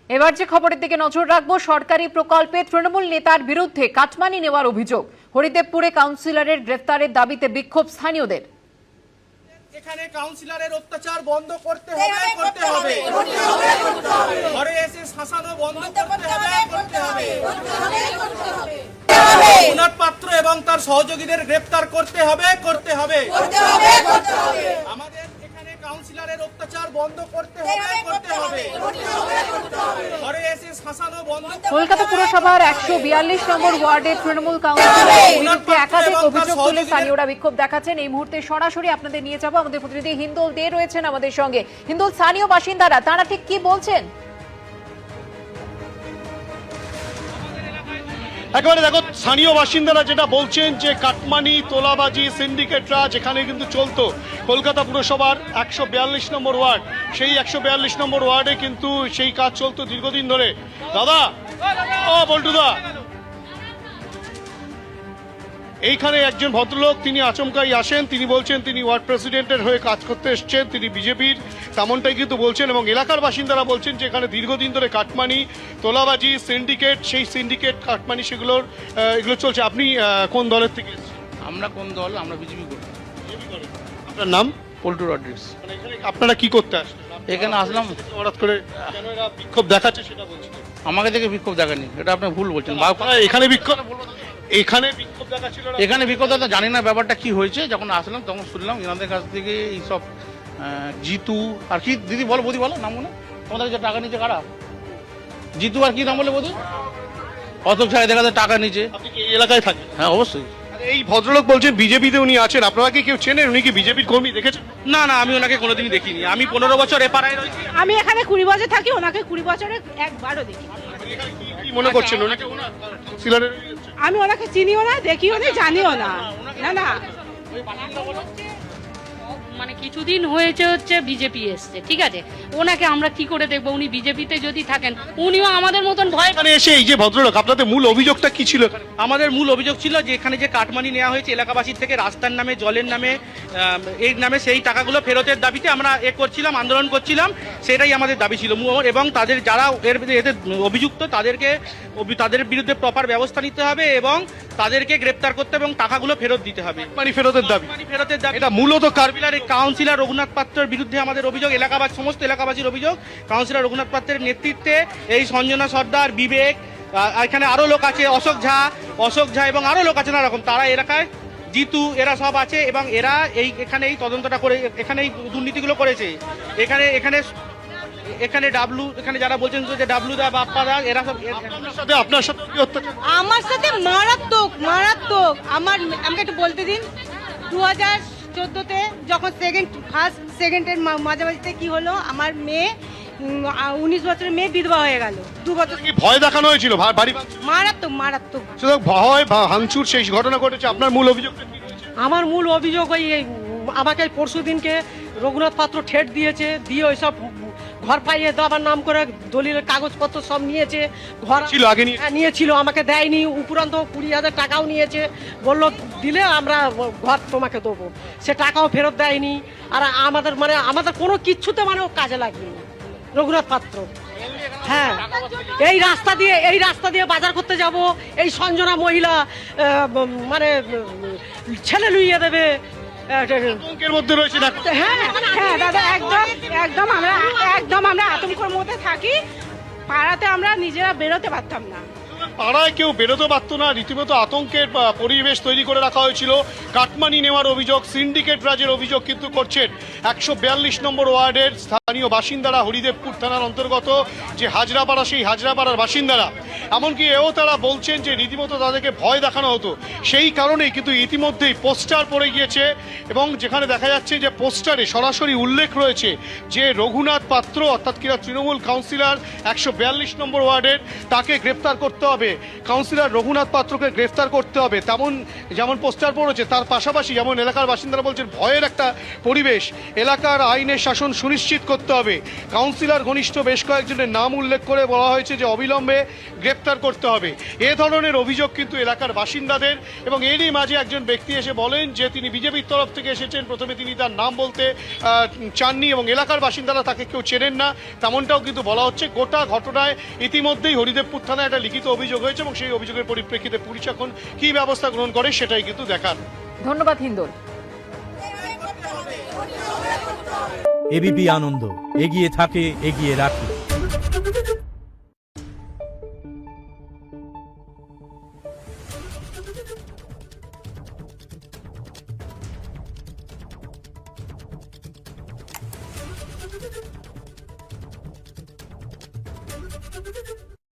এবার যে খবরের দিকে নজর রাখবো, সরকারি প্রকল্পে তৃণমূল নেতার বিরুদ্ধে কাটমানি নেওয়ার অভিযোগ। হরিদেবপুরে কাউন্সিলরের গ্রেফতারের দাবিতে বিক্ষোভ স্থানীয়দের। এখানে কাউন্সিলরের অত্যাচার বন্ধ করতে হবে, করতে হবে। ঘরে এসে শাসানো বন্ধ করতে হবে। রঘুনাথ পাত্র এবং তার সহযোগীদের গ্রেফতার করতে হবে। আমাদের এখানে কাউন্সিলরের অত্যাচার বন্ধ করতে হবে। ঘরে এসে শাসানো বন্ধ। কলকাতা পুরসভার 142 নম্বর ওয়ার্ডে তৃণমূল কাউন্সিলরের বিরুদ্ধে একাধিক অভিযোগ তুলে স্থানীয়রা বিক্ষোভ দেখাচ্ছেন। এই মুহূর্তে সরাসরি আপনাদের নিয়ে যাব, আমাদের প্রতিনিধি হিন্দোল দে রয়েছেন আমাদের সঙ্গে। হিন্দোল, স্থানীয় বাসিন্দারা তারা ঠিক কি বলছেন? একেবারে দেখো, স্থানীয় বাসিন্দারা যেটা বলছেন যে কাটমানি, তোলাবাজি, সিন্ডিকেট রাজ এখানে কিন্তু চলতো। কলকাতা পুরসভার 142 নম্বর ওয়ার্ড, সেই 142 নম্বর ওয়ার্ডে কিন্তু সেই কাজ চলতো দীর্ঘদিন ধরে। দাদা, ও বল্টুদা, এইখানে একজন ভদ্রলোক, তিনি আচমকাই আসেন। তিনি বলছেন তিনি ওয়ার্ড প্রেসিডেন্টের হয়ে কাজ করতে এসছেন, তিনি বিজেপির, তেমনটাই কিন্তু বলছেন। এবং এলাকার বাসিন্দারা বলছেন যে এখানে দীর্ঘদিন ধরে কাটমানি, তোলাবাজি, সিন্ডিকেট, সেই সিন্ডিকেট, কাটমানি এগুলো চলছে। আপনি কোন দলের থেকে এসেছেন? আমরা কোন দল? আমরা বিজেপি করি। আপনার নাম? পল্টু রড্রিক্স। মানে এখানে আপনারা কি করতে আসলেন? এখানে আসলাম, হঠাৎ করে কেন এরা বিক্ষোভ দেখাচ্ছে সেটা বলছেন। আমাকে দেখে বিক্ষোভ দেখানি, এটা আপনি ভুল বলছেন। এখানে বিক্ষোভ দেখাচ্ছিল, এখানে বিক্ষোভ দেখা জানি না ব্যাপারটা কি হয়েছে। যখন আসলাম তখন শুনলাম এনাদের কাছ থেকে এইসব জিতু আর কি, দিদি বলো, বৌদি বলো নাম মনে, তোমাদের যে টাকা নিচে কারা, জিতু আর কি নাম বলে বৌদি, অত ছাড়া দেখা যায় টাকা নিচে। আপনি কি এই এলাকায় থাকেন? হ্যাঁ অবশ্যই। এই ভদ্রলোক বলছেন বিজেপিতে উনি আছেন, আপনারা কি কেউ চেনেন? উনি কি বিজেপির কর্মী দেখেছেন? না না, আমি ওনাকে কোনোদিনই দেখিনি। আমি 15 বছর এপাড়ায় রয়েছি। আমি এখানে 20 বছর থাকি, ওনাকে 20 বছরে একবারও দেখি। কি মনে করছেন ওনাকে? কাউন্সিলরের আমি ওনাকে চিনিও না, দেখিও না, জানিও না। না না, মানে কিছুদিন হয়েছে হচ্ছে বিজেপি এসছে, ঠিক আছে, ওনাকে আমরা কি করে দেখবো? উনি বিজেপিতে যদি থাকেন, উনিও আমাদের মতন ভয়। এখানে এসে এই যে ভদ্রলোক, আপনাদের মূল অভিযোগটা কি ছিল? আমাদের মূল অভিযোগ ছিল যে এখানে যে কাটমানি নেওয়া হয়েছে এলাকাবাসীর থেকে, রাস্তার নামে, জলের নামে, এর নামে, সেই টাকাগুলো ফেরতের দাবিতে আমরা করছিলাম, আন্দোলন করছিলাম। সেটাই আমাদের দাবি ছিল। এবং তাদের যারা এতে অভিযুক্ত তাদের বিরুদ্ধে প্রপার ব্যবস্থা নিতে হবে এবং তাদেরকে গ্রেপ্তার করতে হবে এবং টাকাগুলো ফেরত দিতে হবে। মানে ফেরতের দাবি, এটা মূলত কাউন্সিলর রঘুনাথ পাত্রের বিরুদ্ধে আমাদের অভিযোগ, সমস্ত এলাকাবাসীর অভিযোগ। কাউন্সিলর রঘুনাথ পাত্রের নেতৃত্বে এই সঞ্জনা সর্দার, বিবেক, এখানে আরো লোক আছে, অশোক ঝা এবং আরো লোক আছে, না রকম, তারা এলাকায়, জিতু, এরা সব আছে এবং এরা এখানে এই তদন্তটা করে, এখানে এই দুর্নীতিগুলো করেছে। এখানে ডাবলু, এখানে যারা বলছেন যে ডাবলু দা, বাপ্পা দা, এরা সব। আপনার সাথে কি অত্যাচার? আমার সাথে মারাত্মক। আমাকে একটু বলতে দিন। 2014-তে যখন ফার্স্ট সেকেন্ডের মাঝামাঝিতে কি হলো, আমার মেয়ে 19 বছরের মেয়ে বিধবা হয়ে গেল। 2 বছর কি ভয় দেখানো হয়েছিল? বাড়ি মারাত্মক শুধু ভয় বা ভাঙচুর, সেই ঘটনা ঘটেছে। আপনার মূল অভিযোগটা কি রয়েছে? আমার মূল অভিযোগ ওই আমাকে পরশু দিনকে রঘুনাথ পাত্র ঠেট দিয়ে ওইসব ঘর পাইয়ে দেওয়ার নাম করে দলিলের কাগজপত্র সব নিয়েছে। ঘর ছিল আগে নিয়েছিল, আমাকে দেয়নি। উপরান্ত 20,000 টাকাও নিয়েছে, বললো দিলে আমরা ঘর তোমাকে দেবো। সে টাকাও ফেরত দেয়নি। আর আমাদের কোনো কিচ্ছুতে কাজে লাগেনি রঘুনাথ পাত্র। হ্যাঁ, এই রাস্তা দিয়ে বাজার করতে যাব, এই সঞ্জনা মহিলা ছেলে লুইয়ে দেবে। আতঙ্কের মধ্যে রয়েছে। হ্যাঁ দাদা, একদম আমরা আতঙ্কের মধ্যে থাকি। পাড়াতে আমরা নিজেরা বেরোতে পারতাম না। পাড়ায় কেউ বেরোতে পারতো না, রীতিমতো আতঙ্কের পরিবেশ তৈরি করে রাখা হয়েছিল। কাটমানি নেওয়ার অভিযোগ, সিন্ডিকেট রাজের অভিযোগ কিন্তু করছেন 142 নম্বর ওয়ার্ডের স্থানীয় বাসিন্দারা, হরিদেবপুর থানার অন্তর্গত যে হাজরাপাড়া, সেই হাজরাপাড়ার বাসিন্দারা। এমনকি তারা বলছেন যে রীতিমতো তাদেরকে ভয় দেখানো হতো। সেই কারণেই কিন্তু ইতিমধ্যেই পোস্টার পড়ে গিয়েছে এবং যেখানে দেখা যাচ্ছে যে পোস্টারে সরাসরি উল্লেখ রয়েছে যে রঘুনাথ পাত্র, অর্থাৎ কিনা তৃণমূল কাউন্সিলর 142 নম্বর ওয়ার্ডের, তাকে গ্রেপ্তার করতে হবে। কাউন্সিলর রঘুনাথ পাত্রকে গ্রেফতার করতে হবে, যেমন পোস্টার পড়েছে। তার পাশাপাশি যেমন এলাকার বাসিন্দারা বলছেন ভয়ের একটা পরিবেশ, এলাকার আইনের শাসন সুনিশ্চিত করতে হবে। কাউন্সিলর ঘনিষ্ঠ বেশ কয়েকজনের নাম উল্লেখ করে বলা হয়েছে যে অবিলম্বে গ্রেপ্তার গ্রেপ্তার করতে হবে। এ ধরনের অভিযোগ কিন্তু এলাকার বাসিন্দাদের, এবং এরই মাঝে একজন ব্যক্তি এসে বলেন যে তিনি বিজেপির তরফ থেকে এসেছেন। প্রথমে তিনি তার নাম বলতে চাননি এবং এলাকার বাসিন্দারা তাকে কেউ চেনেন না, তেমনটাও কিন্তু বলা হচ্ছে। গোটা ঘটনায় ইতিমধ্যেই হরিদেবপুর থানায় একটা লিখিত অভিযোগ হয়েছে এবং সেই অভিযোগের পরিপ্রেক্ষিতে পুলিশ এখন কি ব্যবস্থা গ্রহণ করে সেটাই কিন্তু দেখার। ধন্যবাদ হিন্দোল। এবিপি আনন্দ, এগিয়ে থাকে, এগিয়ে রাখে। Thank you.